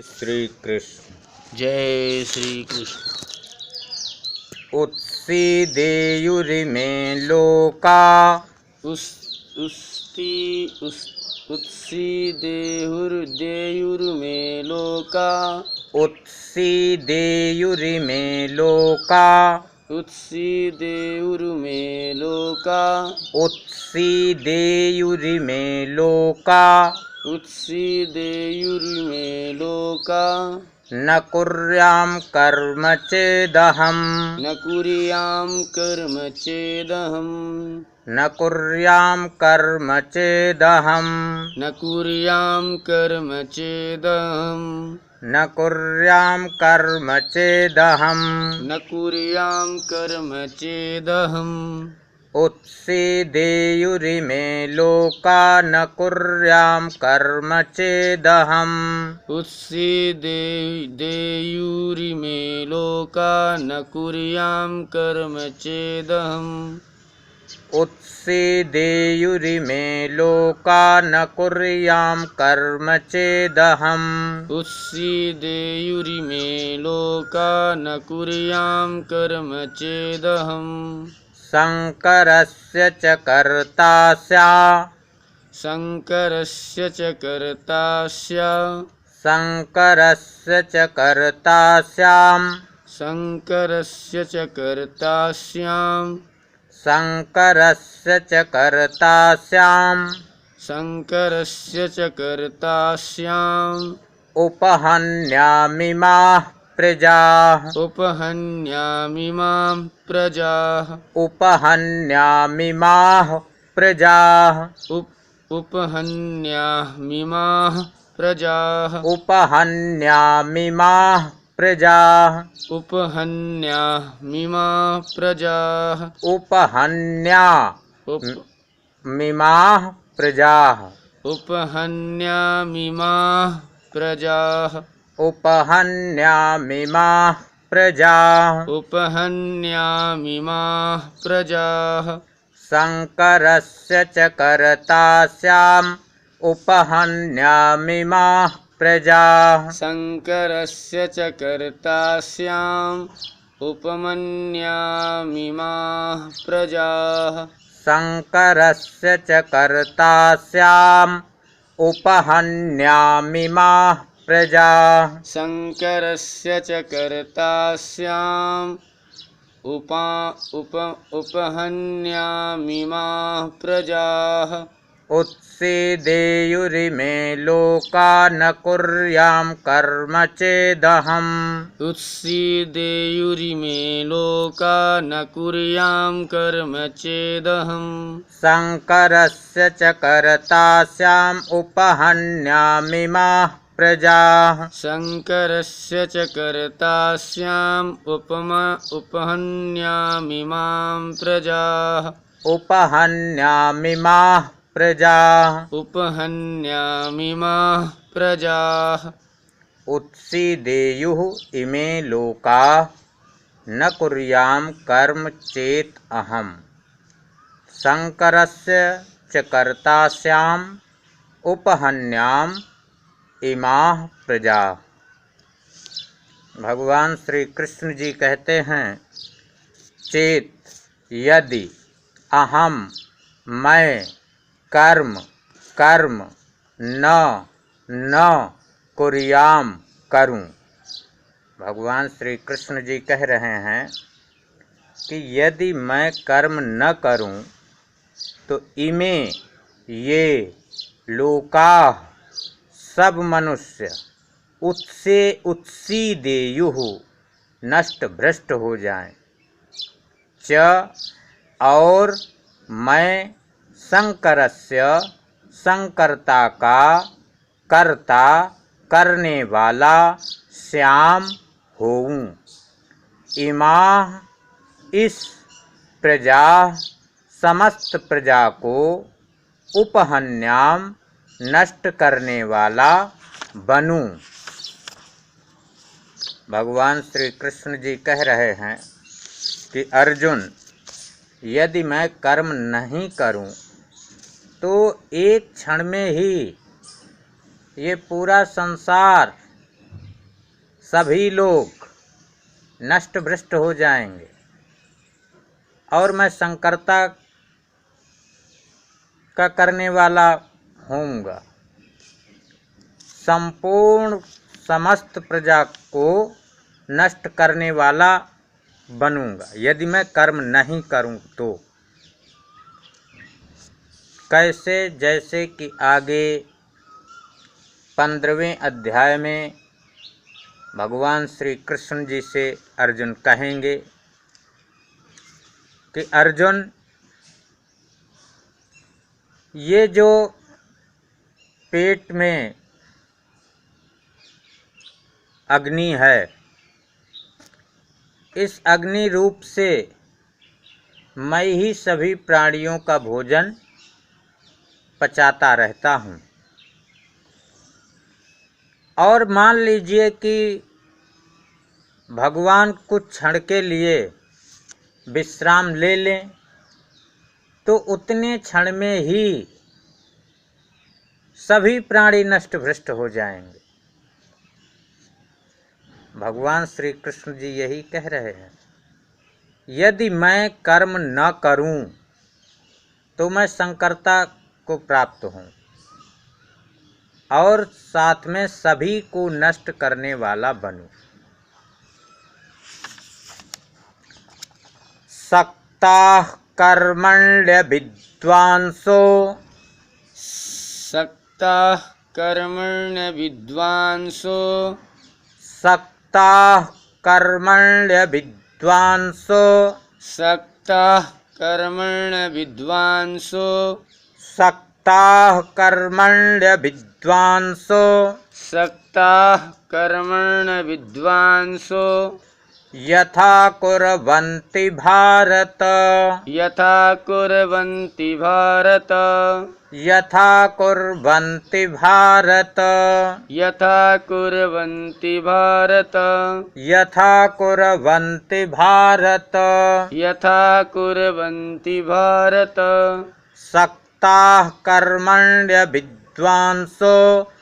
श्री कृष्ण। जय श्री कृष्ण। उत्सीदेयुरिमे लोका उत्सीदेयुर्देयुर्मे लोका उत्सीदेयुरिमे लोका उत्सीदेयुर्मे लोका उत्सीदेयुरिमे लोका उत्सीदेयुर्मे लोका न कुर्यां कर्म चेदहम् न कुर्यां कर्म चेदहम् न कुर्यां कर्म चेदहम् न कुर्यां कर्म चेदहम् न कुर्यां कर्म चेदहम् न कुर्यां कर्म चेदहम् उत्सीदेयुरिमे लोका न कुर्यां कर्म चेदहम् उत्सीदेयुरिमे लोका न कुर्यां कर्म चेदहम् उत्सीदेयुरिमे लोका न कुर्यां कर्म चेदहम् उत्सीदेयुरिमे लोका न कुर्यां कर्म चेदहम् शङ्करस्य च कर्ता स्या शङ्करस्य च कर्ता शङ्करस्य च कर्ता स्याम् शङ्करस्य च कर्ता स्याम् शङ्करस्य च कर्ता स्याम् शङ्करस्य च कर्ता स्याम् उपहन्यामिमाः प्रजाः उपहन्यामिमां प्रजाः उपहन्यामिमाः प्रजाः उपहन्यामिमाः प्रजाः उपहन्यामिमाः प्रजाः उपहन्यामिमाः प्रजाः उपहन्यामिमाः प्रजाः उपहन्यामिमाः प्रजाः उपहन्यामिमाः प्रजाः उपहन्यामिमाः प्रजाः शङ्करस्य च कर्ता स्याम् उपहन्यामिमाः प्रजाः शङ्करस्य च कर्ता स्याम् उपमन्यामिमाः प्रजाः शङ्करस्य च कर्ता स्याम् उपहन्यामिमाः प्रजाः शङ्करस्य च कर्ता स्याम् उपहन्यामिमाः प्रजाः उत्सीदेयुरिमे लोका न कुर्यां कर्म चेदहम् उत्सीदेयुरिमे लोका न कुर्यां कर्म चेदहम् शङ्करस्य च कर्ता स्याम् उपहन्यामिमाः प्रजाः शङ्करस्य च कर्ता स्याम् उपहन्यामिमां प्रजाः उपहन्यामिमाः प्रजाः उपहन्यामिमाः प्रजाः उत्सीदेयुः इमे लोका न कुर्यां कर्म चेत् अहम् शङ्करस्य च कर्ता स्याम् उपहन्याम् इमाः प्रजाः। भगवान श्री कृष्ण जी कहते हैं, चेत यदि अहम मैं कर्म कर्म न कुर्याम करूं। भगवान श्री कृष्ण जी कह रहे हैं कि यदि मैं कर्म न करूं तो इमे ये लोका सब मनुष्य उत्सीदेयुः नष्ट भ्रष्ट हो जाएं। च और मैं शङ्करस्य शङ्करता का कर्ता करने वाला श्याम होऊं। इमाः इस प्रजा समस्त प्रजा को उपहन्याम नष्ट करने वाला बनूं। भगवान श्री कृष्ण जी कह रहे हैं कि अर्जुन, यदि मैं कर्म नहीं करूं तो एक क्षण में ही ये पूरा संसार सभी लोग नष्ट भ्रष्ट हो जाएंगे और मैं संकर्ता का करने वाला होऊंगा। संपूर्ण समस्त प्रजा को नष्ट करने वाला बनूंगा यदि मैं कर्म नहीं करूं तो। कैसे? जैसे कि आगे 15वें अध्याय में भगवान श्री कृष्ण जी से अर्जुन कहेंगे कि अर्जुन, ये जो पेट में अग्नि है, इस अग्नि रूप से मैं ही सभी प्राणियों का भोजन पचाता रहता हूँ। और मान लीजिए कि भगवान कुछ क्षण के लिए विश्राम ले लें तो उतने क्षण में ही सभी प्राणी नष्ट भ्रष्ट हो जाएंगे। भगवान श्री कृष्ण जी यही कह रहे हैं, यदि मैं कर्म न करूं तो मैं संकर्ता को प्राप्त हूं और साथ में सभी को नष्ट करने वाला बनूं। सक्ताः कर्मण्य विद्वांसो, सक्ताः कर्मण्य विद्वांसो, सक्ताः कर्मण्य विद्वांसो, सक्ताः कर्मण्य विद्वांसो, सक्ताः कर्मण्य विद्वांसो, सक्ताः कर्मण्य विद्वांसो, यथा कुर्वन्ति भारत, यथा कुर्वन्ति भारत, यथा कुर्वन्ति भारत, यथा कुर्वन्ति भारत, यथा कुर्वन्ति भारत, यथा कुर्वन्ति भारत। सक्ताः कर्मण्य विद्वांसो,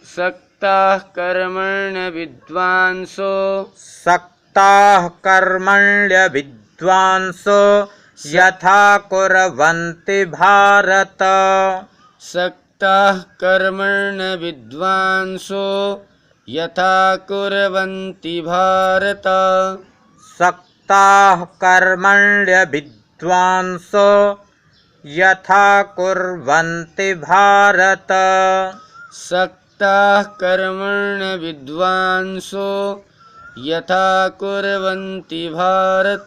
सक्ताः कर्मण्य विद्वांसो, सक्ताः कर्मण्य विद्वांसो, यथा कुर्वन्ति भारत, सक्ताः कर्मण्य विद्वांसो, यथा कुर्वन्ति भारत, सक्ताः कर्मण्य विद्वांसो, यथा कुर्वन्ति भारत, सक्ताः कर्मण्य विद्वांसो, यथा कुर्वन्ति भारत।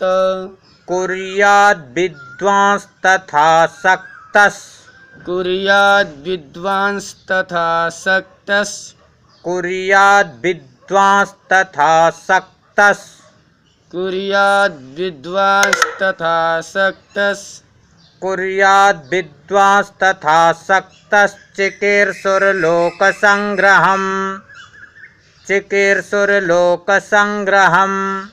कुर्याद् विद्वांस्तथा सक्तस्, कुर्याद् विद्वांस्तथा सक्तस्, कुर्याद् विद्वांस्तथा सक्तस्, कुर्याद् विद्वांस्तथा सक्तस्, कुर्याद् विद्वांस्तथा सक्तश्चिकीर्षुर्लोकसंग्रहम्, चिकीर्षुर्लोकसंग्रहम्,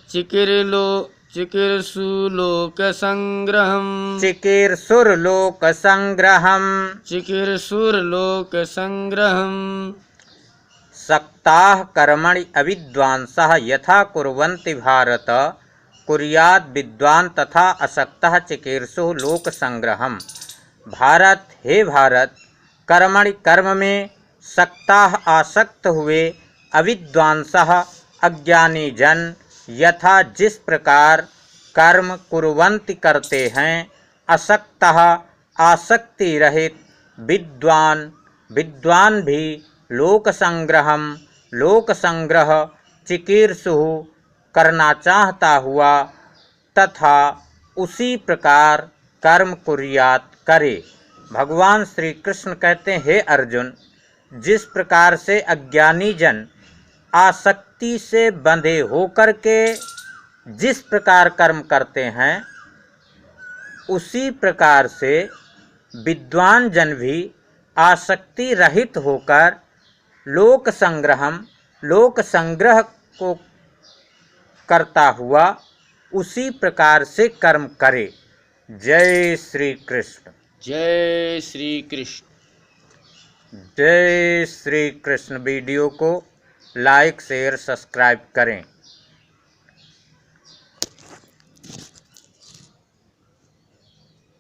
चिकीर्षुलोकसंग्रहम्, चिकीर्षुर्लोकसंग्रहम्, चिकीर्षुर्लोकसंग्रहम्। सक्ताः कर्मणि अविद्वांसः यथा कुर्वन्ति भारत, कुर्याद् विद्वान तथा असक्तः चिकीर्षुः लोक संग्रहम्। भारत, हे भारत, कर्मणि कर्म में सक्ताः आसक्त हुए, अविद्वांसः अज्ञानी जन, यथा जिस प्रकार कर्म कुर्वन्ति करते हैं, असक्तः आसक्ति रहित, विद्वान विद्वान भी लोक संग्रहम लोक संग्रह चिकीर्षुः करना चाहता हुआ तथा उसी प्रकार कर्म कुर्यात करे। भगवान श्री कृष्ण कहते हैं, हे अर्जुन, जिस प्रकार से अज्ञानी जन आसक्ति से बंधे होकर के जिस प्रकार कर्म करते हैं, उसी प्रकार से विद्वान जन भी आसक्ति रहित होकर लोक संग्रह को करता हुआ उसी प्रकार से कर्म करे। जय श्री कृष्ण। जय श्री कृष्ण। जय श्री कृष्ण। वीडियो को लाइक शेयर सब्सक्राइब करें।